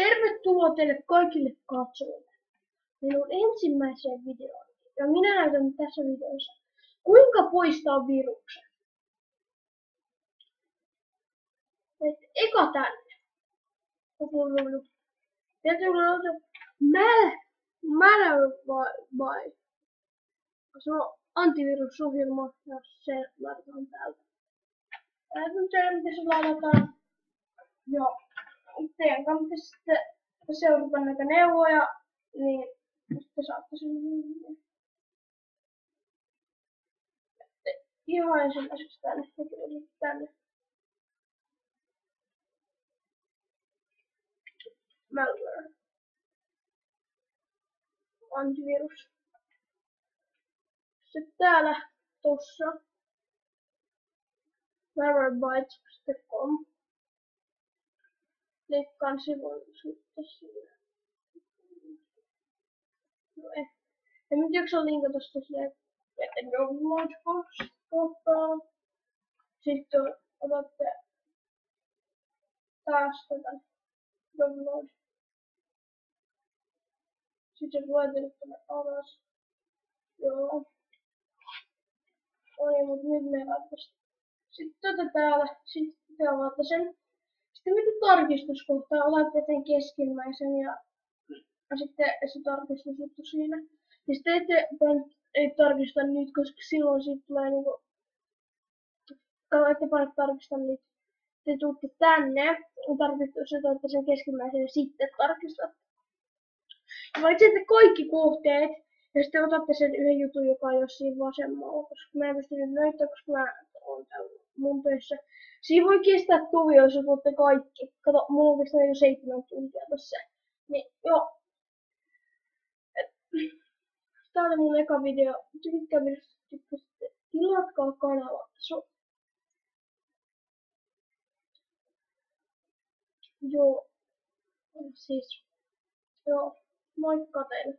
Tervetuloa teille kaikille katsojille minun ensimmäiseen videoon. Ja minä näytän tässä videossa, kuinka poistaa viruksen. Et eka tänne. Täytyy olla Malware. Se on antivirusohjelma, ja se laitetaan täältä. Laitan sen, miten se laitetaan. Joo. Teidän kannattaa sitten seurata näitä neuvoja, niin sitten saatte sen ihan ensimmäiseksi tänne. Malware. Antivirus. Sitten täällä tossa malwarebytes.com. Klikkaan sivun sitten siinä. No en nyt jaksa linkata silleen, että download-kohtaan. Sitten otatte taas tätä download. Sitten se laitetaan tänne alas. Joo. Oi, mut nyt me laitaisiin. Sitten täällä. Sitten te avaatte sen. Sitten mitä tarkistuskohtaa, otatte sen keskimmäisen ja sitten se tarkistusjuttu siinä. Ja sitten ei tarkista nyt, koska silloin siitä tulee niinku, ette pane tarkistaa nyt. Te tuutte tänne, tarkistuksessa sen keskimmäisen ja sitten tarkistat. Ja valitsette kaikki kohteet ja sitten otatte sen yhden jutun, joka on jossain vasemmalla, koska mä en pysty nyt näyttää, koska mä oon täällä mun töissä. Siinä voi kestää tuvia, jos otatte kaikki. Kato, mulla on oikeastaan jo 7 tuntia tässä. Niin, joo. Tää oli mun eka video. Tykkää videosta, tykkäsitte. Tilatkaa kanava. Joo. Siis. Joo. Moikka teille.